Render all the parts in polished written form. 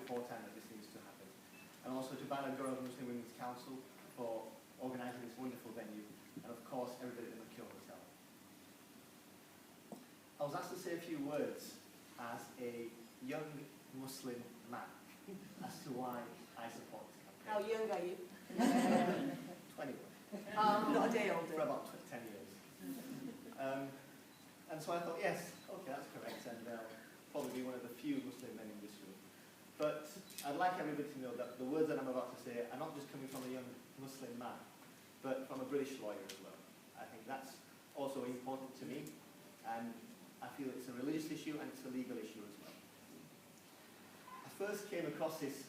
before time that this needs to happen. And also to Bangor Muslim Women's Council for organising this wonderful venue, and of course everybody at the McKeown Hotel. I was asked to say a few words as a young Muslim man as to why I support this campaign. How young are you? 21. Not a day older. For about 10 years. And so I thought, yes, okay, that's correct, and probably be one of the few Muslim men in this room. But I'd like everybody to know that the words that I'm about to say are not just coming from a young Muslim man, but from a British lawyer as well. I think that's also important to me, and I feel it's a religious issue and it's a legal issue as well. I first came across this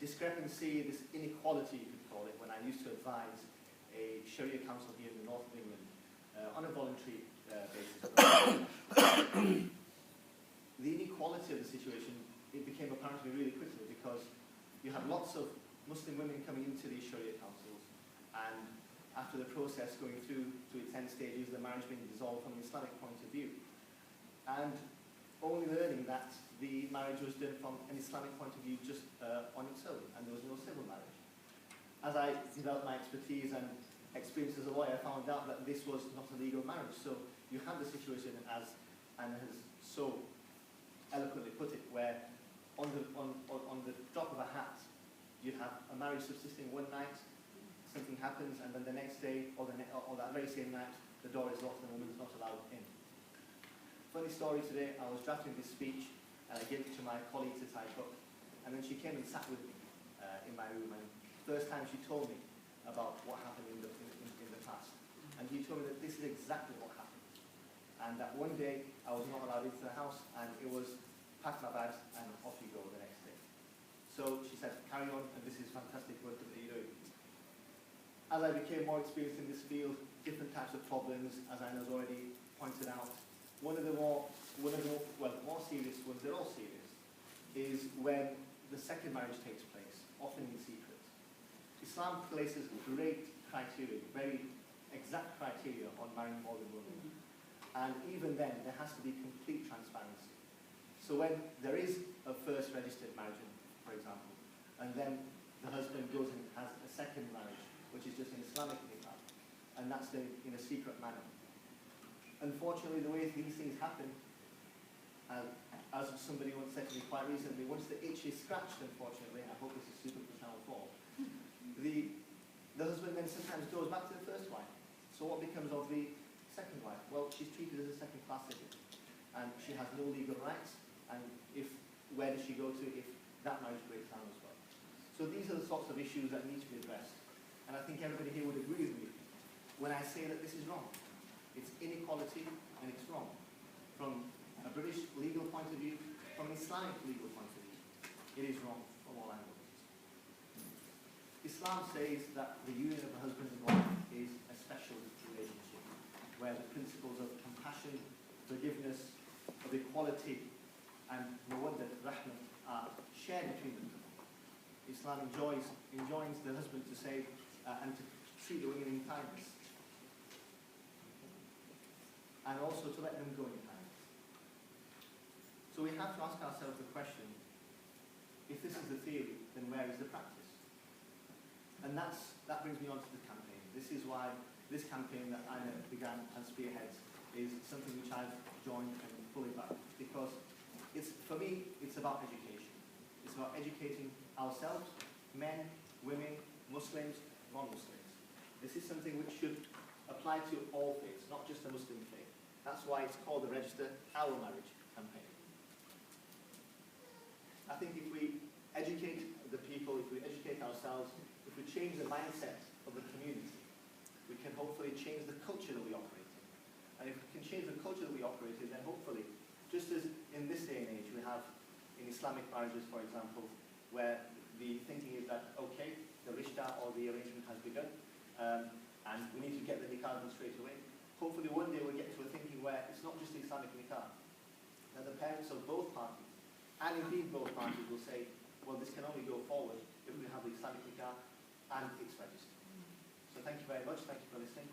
discrepancy, this inequality, you could call it, when I used to advise a Sharia council here in the north of England on a voluntary basis. The inequality of the situation, it became apparent to me really quickly because you had lots of Muslim women coming into these Sharia councils, and after the process going through to its end stages, the marriage being dissolved from an Islamic point of view, and only learning that the marriage was done from an Islamic point of view just on its own, and there was no civil marriage. As I developed my expertise and experience as a lawyer, I found out that this was not a legal marriage. So you had the situation as Anna has so eloquently put it, where on the drop of a hat, you have a marriage subsisting one night, something happens, and then the next day, or that very same night, the door is locked and the woman is not allowed in. Funny story today, I was drafting this speech, and I gave it to my colleague to type up, and then she came and sat with me in my room, and the first time she told me about what happened in the past. And he told me that this is exactly what happened. And that one day, I was not allowed into the house, and it was pack my bags and off you go the next day. So she said, carry on, and this is fantastic work that you're doing. As I became more experienced in this field, different types of problems, as Anna's already pointed out, one of the more serious ones, they're all serious, is when the second marriage takes place, often in secret. Islam places great criteria, very exact criteria on marrying more than one woman. And even then, there has to be complete transparency. So when there is a first registered marriage, for example, and then the husband goes and has a second marriage, which is just an Islamic nikah, and that's done in a secret manner. Unfortunately, the way these things happen, as somebody once said to me quite recently, once the itch is scratched, unfortunately, I hope this is suitable for Channel 4, the husband then sometimes goes back to the first wife. So what becomes of the second wife? Well, she's treated as a second-class citizen, and she has no legal rights, and where does she go to if that marriage breaks down as well? So these are the sorts of issues that need to be addressed, and I think everybody here would agree with me when I say that this is wrong. It's inequality, and it's wrong. From a British legal point of view, from an Islamic legal point of view, it is wrong from all angles. Islam says that the union of a husband and wife is a special relationship, where the principles of compassion, forgiveness, of equality, and mawaddat, rahmah, are shared between them. Islam enjoins the husband to say and to treat the women in kindness, and also to let them go in kindness. So we have to ask ourselves the question, if this is the theory, then where is the practice? And that brings me on to the campaign. This is why this campaign that I began and spearheads is something which I've joined and fully back, because for me, it's about education. It's about educating ourselves, men, women, Muslims, non-Muslims. This is something which should apply to all faiths, not just the Muslim faith. That's why it's called the Register Our Marriage campaign. I think if we educate the people, if we educate ourselves, if we change the mindset of the community, we can hopefully change the culture that we operate in. And if we can change the culture that we operate in, then hopefully, just as in this day and age we have in Islamic marriages, for example, where the thinking is that, okay, the rishta or the arrangement has begun, and we need to get the nikah done straight away. Hopefully one day we'll get to a thinking where it's not just the Islamic nikah, that the parents of both parties, and indeed both parties, will say, well, this can only go forward if we have the Islamic nikah and it's registered. So thank you very much. Thank you for listening.